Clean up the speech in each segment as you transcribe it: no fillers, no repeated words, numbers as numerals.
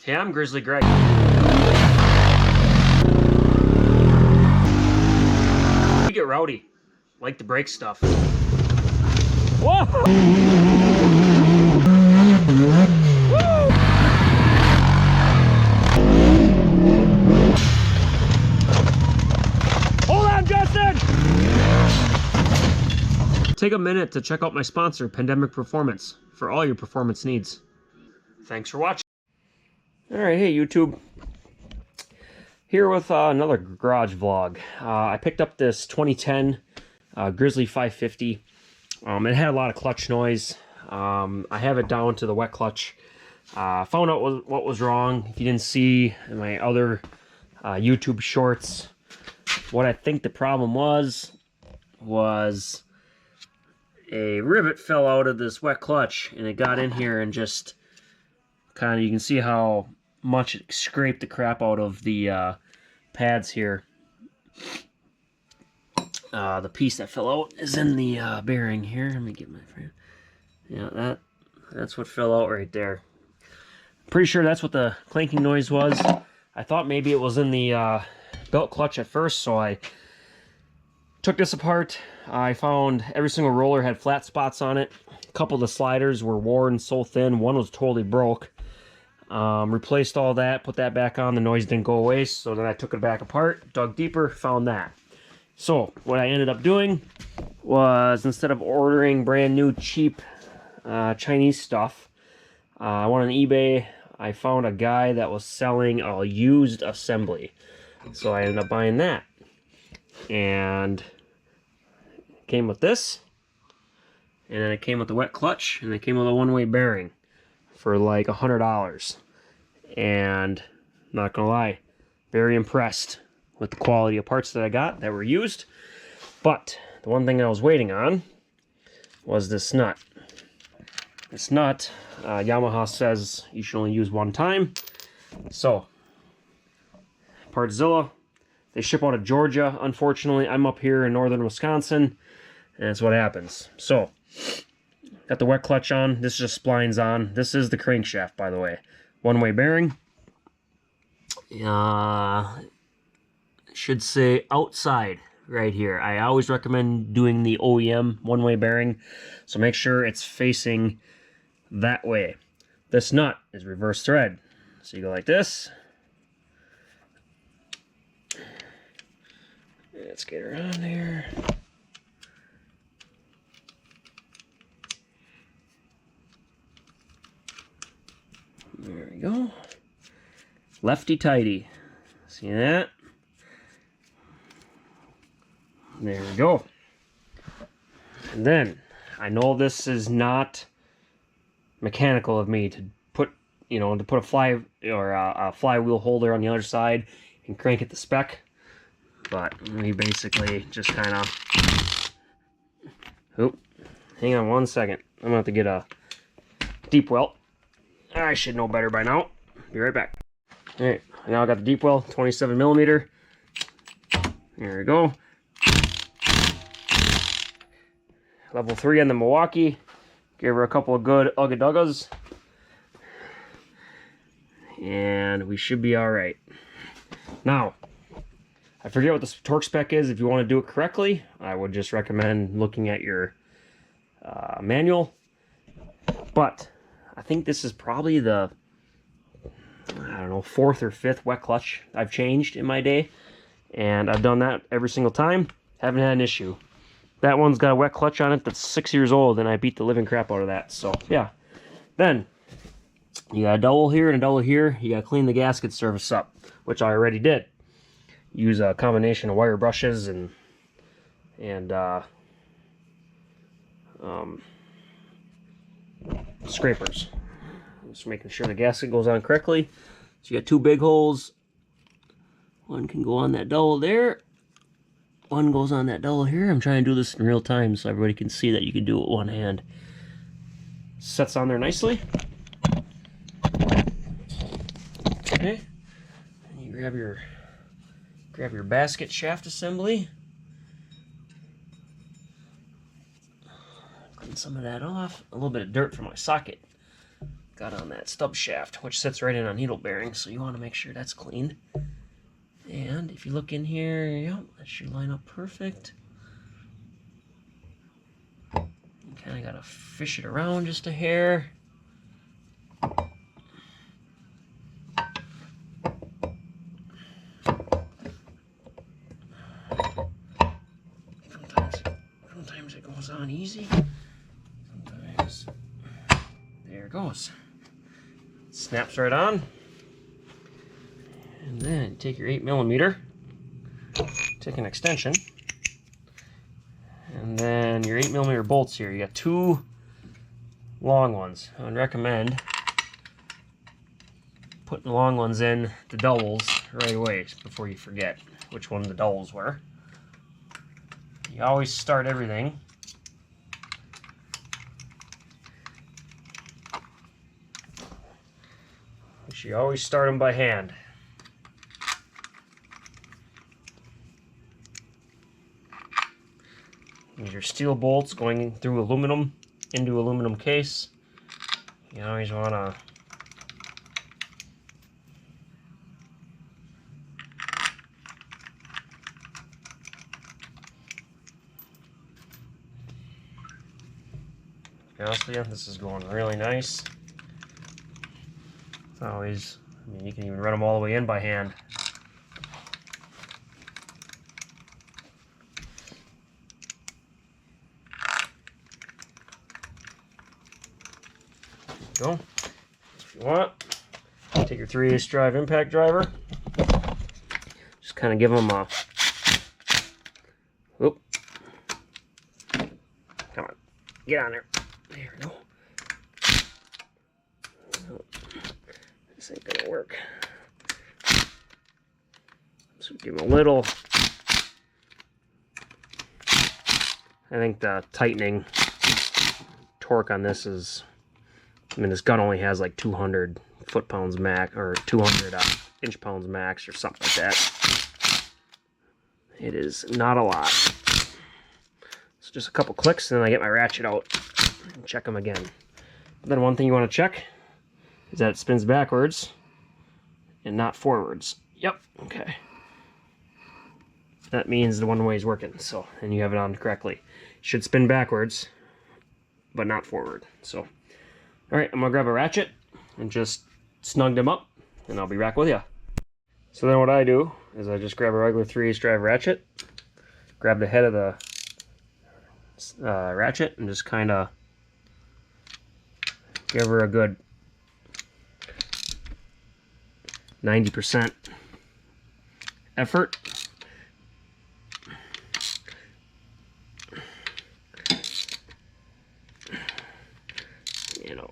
Hey, I'm Grizzly Greg. We get rowdy, like to break stuff. Whoa! Woo! Hold on, Justin! Take a minute to check out my sponsor, Pandemic Performance, for all your performance needs. Thanks for watching. Alright, hey YouTube. Here with another garage vlog. I picked up this 2010 Grizzly 550. It had a lot of clutch noise. I have it down to the wet clutch. Found out what was wrong. If you didn't see in my other YouTube shorts, what I think the problem was a rivet fell out of this wet clutch and it got in here and just kind of, you can see how much it scraped the crap out of the pads here. The piece that fell out is in the bearing here. Let me get my friend. Yeah, that's what fell out right there. Pretty sure that's what the clanking noise was. I thought maybe it was in the belt clutch at first, so I took this apart. I found every single roller had flat spots on it. A couple of the sliders were worn so thin. One was totally broke. Replaced all that, put that back on. The noise didn't go away, so then I took it back apart, dug deeper, found that. So what I ended up doing was, instead of ordering brand new cheap Chinese stuff, I went on eBay. I found a guy that was selling a used assembly, so I ended up buying that. And it came with this, and then it came with the wet clutch, and it came with a one-way bearing for like $100. And not gonna lie, very impressed with the quality of parts that I got that were used. But the one thing I was waiting on was this nut. This nut, Yamaha says you should only use one time. So, Partzilla, they ship out of Georgia. Unfortunately, I'm up here in northern Wisconsin, and that's what happens. So, got the wet clutch on. This just splines on. This is the crankshaft, by the way. One-way bearing. Should say outside right here. I always recommend doing the OEM one-way bearing, so make sure it's facing that way. This nut is reverse thread, so you go like this. Let's get her on here. There we go. Lefty tighty. See that? There we go. And then, I know this is not mechanical of me to put, to put a flywheel holder on the other side and crank it to spec, but we basically just kind of, hang on one second. I'm gonna have to get a deep well. I should know better by now. Be right back. Alright, now I got the deep well, 27mm. There we go. Level 3 on the Milwaukee. Gave her a couple of good ugga-duggas. And we should be alright. Now, I forget what the torque spec is. If you want to do it correctly, I would just recommend looking at your manual. But I think this is probably the, I don't know, 4th or 5th wet clutch I've changed in my day. And I've done that every single time. Haven't had an issue. That one's got a wet clutch on it that's 6 years old, and I beat the living crap out of that. So, yeah. Then, you got a dowel here and a dowel here. You got to clean the gasket surface up, which I already did. Use a combination of wire brushes and scrapers. Just making sure the gasket goes on correctly. So you got 2 big holes. One can go on that dowel there. One goes on that dowel here. I'm trying to do this in real time so everybody can see that you can do it with one hand. Sets on there nicely. Okay. And you grab your basket shaft assembly. Clean some of that off. A little bit of dirt from my socket got on that stub shaft, which sits right in on needle bearing, so you want to make sure that's cleaned. And if you look in here, yep, that should line up perfect. You kind of got to fish it around just a hair. Sometimes it goes on easy. Sometimes, there it goes. Snaps right on. And then take your 8mm, take an extension, and then your 8mm bolts here. You got 2 long ones. I would recommend putting the long ones in the doubles right away before you forget which one the doubles were. You always start everything you always start them by hand. These are steel bolts going through aluminum into aluminum case. You always want to be honest with you, this is going really nice. It's always, I mean, you can even run them all the way in by hand. Go. If you want, take your 3/8 drive impact driver. Just kind of give them a. Whoop. Come on, get on there. There we go. Oh, this ain't gonna work. So give them a little. I think the tightening torque on this is. I mean, this gun only has like 200 foot-pounds max, or 200 inch-pounds max, or something like that. It is not a lot. So just a couple clicks, and then I get my ratchet out and check them again. But then one thing you want to check is that it spins backwards and not forwards. Yep, okay. That means the one way is working, so, and you have it on correctly. It should spin backwards, but not forward, so. Alright, I'm going to grab a ratchet and just snug them up, and I'll be back with you. So then what I do is I just grab a regular 3/8 drive ratchet, grab the head of the ratchet, and just kind of give her a good 90% effort.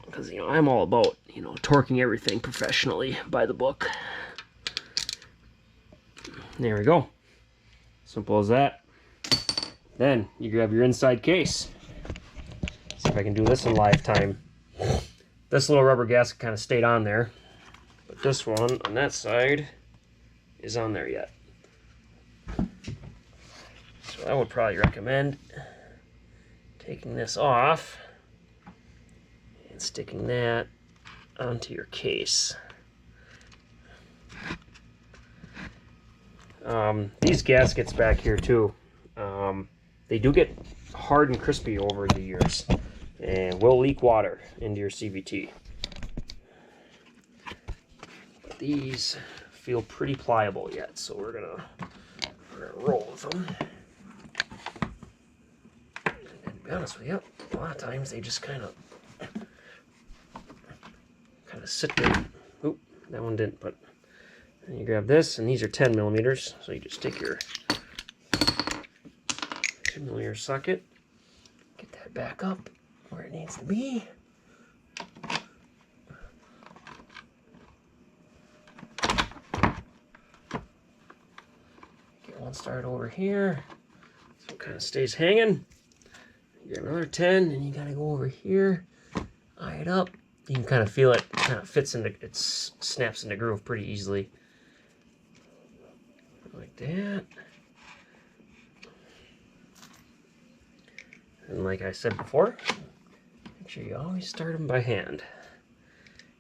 Because, you know, I'm all about, you know, torquing everything professionally by the book. There we go. Simple as that. Then you grab your inside case. See if I can do this in live time. This little rubber gasket kind of stayed on there, but this one on that side is on there yet. So I would probably recommend taking this off and sticking that onto your case. These gaskets back here too, they do get hard and crispy over the years and will leak water into your CVT. But these feel pretty pliable yet, so we're gonna roll with them. And to be honest with you, a lot of times they just kind of sit there. Oop, that one didn't, but then you grab this, and these are 10mm, so you just take your 2mm socket, get that back up where it needs to be. Get one started over here, so it kind of stays hanging. You get another 10, and you gotta go over here, eye it up. You can kind of feel it kind of fits into, it snaps into groove pretty easily. Like that. And like I said before, make sure you always start them by hand.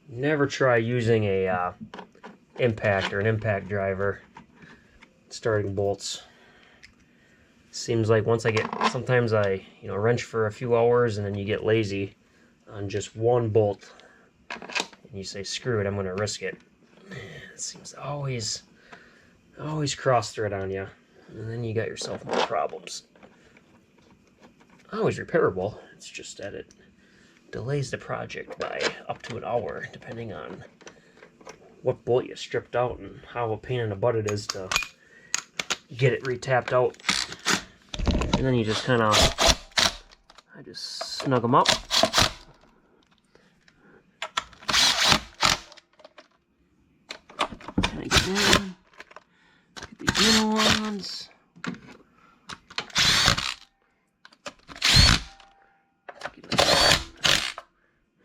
Never try using a impact or an impact driver starting bolts. Seems like once I get, sometimes I wrench for a few hours and then you get lazy on just one bolt and you say screw it, I'm going to risk it. It seems to always cross thread on you, and then you got yourself more problems. Always repairable, it's just that it delays the project by up to an hour depending on what bolt you stripped out and how a pain in the butt it is to get it re-tapped out. And then you just kind of, I just snug them up. Kind of get in, get the inner ones.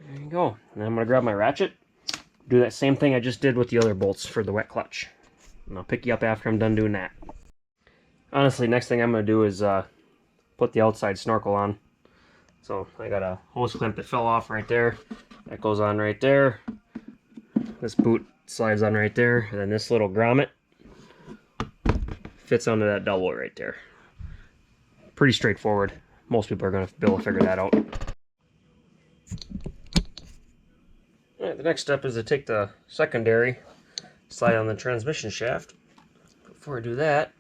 There you go. And I'm going to grab my ratchet, do that same thing I just did with the other bolts for the wet clutch. And I'll pick you up after I'm done doing that. Honestly, next thing I'm going to do is put the outside snorkel on. So I got a hose clamp that fell off right there. That goes on right there. This boot slides on right there. And then this little grommet fits onto that double right there. Pretty straightforward. Most people are going to be able to figure that out. Alright, the next step is to take the secondary, slide on the transmission shaft. Before I do that,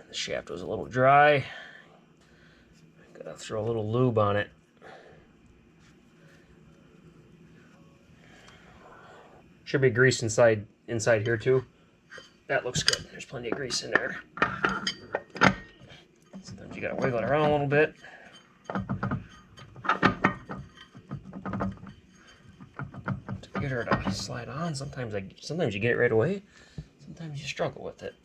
the shaft was a little dry. Gotta throw a little lube on it. Should be grease inside here too. That looks good. There's plenty of grease in there. Sometimes you gotta wiggle it around a little bit. To get her to slide on, sometimes you get it right away. Sometimes you struggle with it.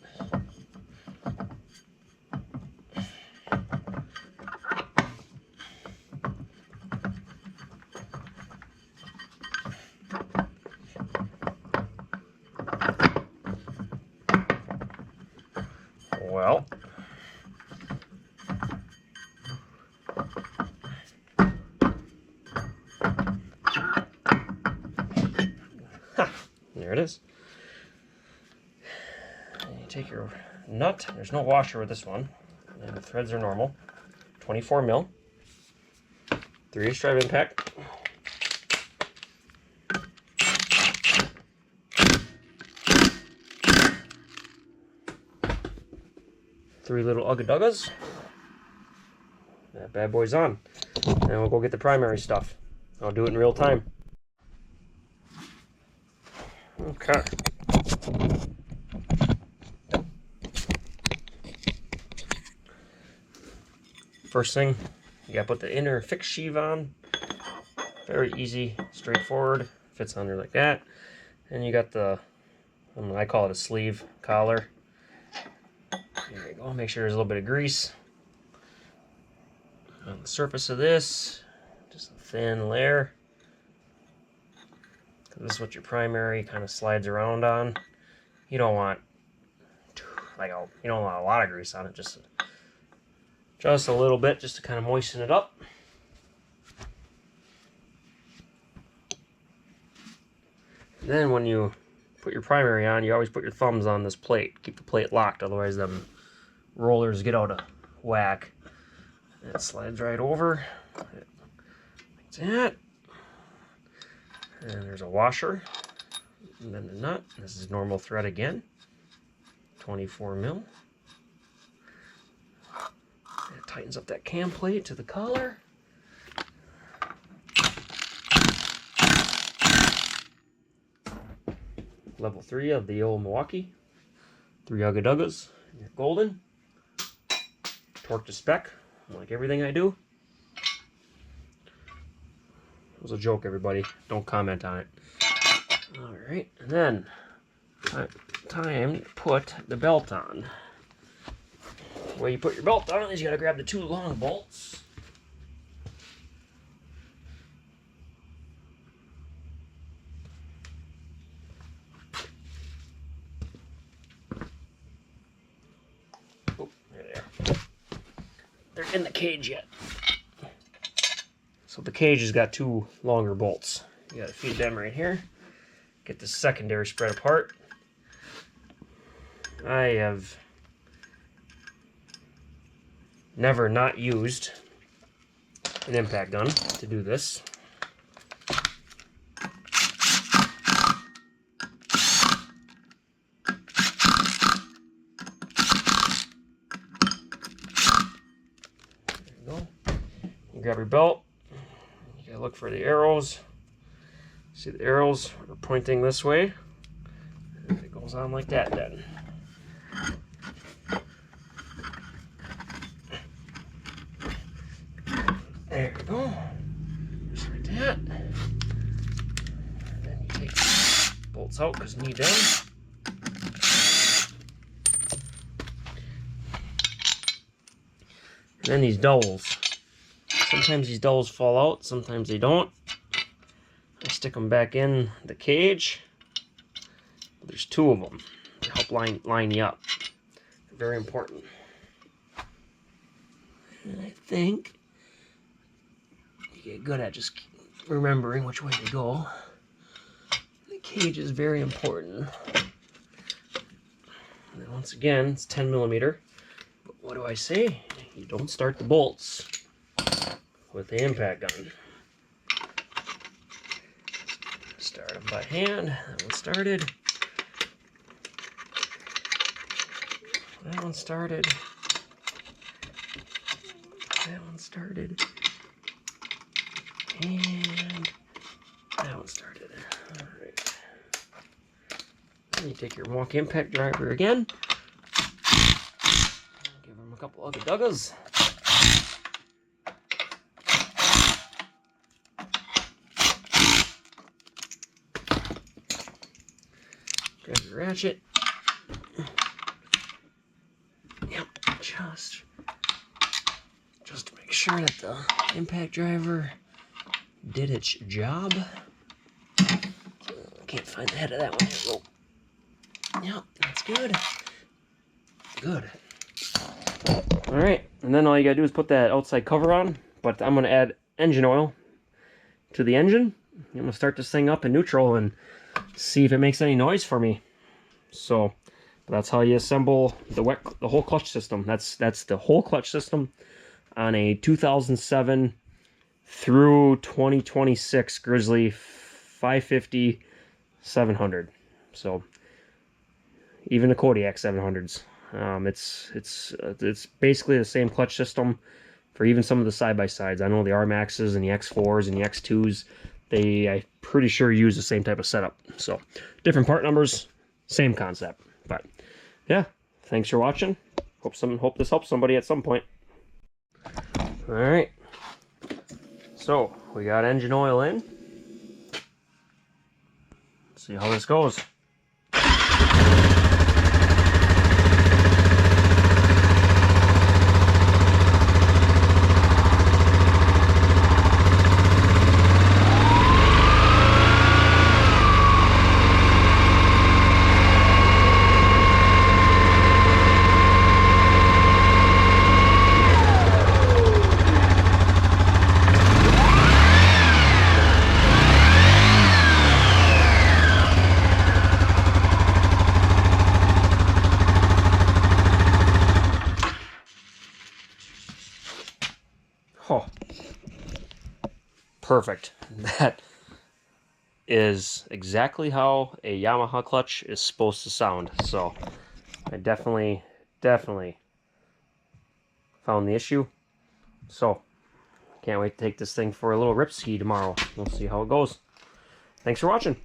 Well, there it is. And you take your nut. There's no washer with this one. And the threads are normal. 24 mil. 3/8 drive impact. Three little ugga-duggas. That bad boy's on. And we'll go get the primary stuff. I'll do it in real time. Okay. First thing, you gotta put the inner fix sheave on. Very easy, straightforward. Fits under like that. And you got the, I call it a sleeve collar. There you go. Make sure there's a little bit of grease on the surface of this. Just a thin layer. This is what your primary kind of slides around on. You don't want you don't want a lot of grease on it. Just a little bit, just to kind of moisten it up. Then when you put your primary on, you always put your thumbs on this plate. Keep the plate locked, otherwise them rollers get out of whack. It slides right over. Like that. And there's a washer. And then the nut. This is normal thread again. 24 mil. It tightens up that cam plate to the collar. Level 3 of the old Milwaukee. 3 ugga-duggas. You're golden. Torque to spec, like everything I do. It was a joke, everybody. Don't comment on it. Alright, and then time to put the belt on. The way you put your belt on is you gotta grab the 2 long bolts. Oh, there they are. They're in the cage yet. So the cage has got 2 longer bolts. You gotta feed them right here. Get the secondary spread apart. I have never not used an impact gun to do this. There you go. You grab your belt. You gotta look for the arrows. See, the arrows are pointing this way. And it goes on like that then. There we go. Just like that. And then you take the bolts out because you need them. And then these dowels. Sometimes these dowels fall out, sometimes they don't. I stick them back in the cage. There's 2 of them to help line you up. Very important. And I think you get good at just remembering which way to go. The cage is very important. And then once again, it's 10 millimeter. But what do I say? You don't start the bolts with the impact gun. Start them by hand. That one started. That one started. That one started. And that one started. Alright. Then you take your Milwaukee impact driver again. Give them a couple other duggas. Grab your ratchet. Yep, just to make sure that the impact driver did its job. I can't find the head of that one. Here we go. Yep, that's good. Good. All right, and then all you gotta do is put that outside cover on. But I'm gonna add engine oil to the engine. I'm gonna start this thing up in neutral and see if it makes any noise for me. So that's how you assemble the whole clutch system. That's the whole clutch system on a 2007 through 2026 Grizzly 550 700. So even the Kodiak 700s. It's basically the same clutch system for even some of the side-by-sides. I know the R-Maxes and the X4s and the X2s, I'm pretty sure use the same type of setup. So different part numbers, same concept. But yeah, thanks for watching. Hope this helps somebody at some point. All right. So we got engine oil in. Let's see how this goes. Oh, perfect. That is exactly how a Yamaha clutch is supposed to sound. So I definitely found the issue. So can't wait to take this thing for a little rip ski tomorrow. We'll see how it goes. Thanks for watching.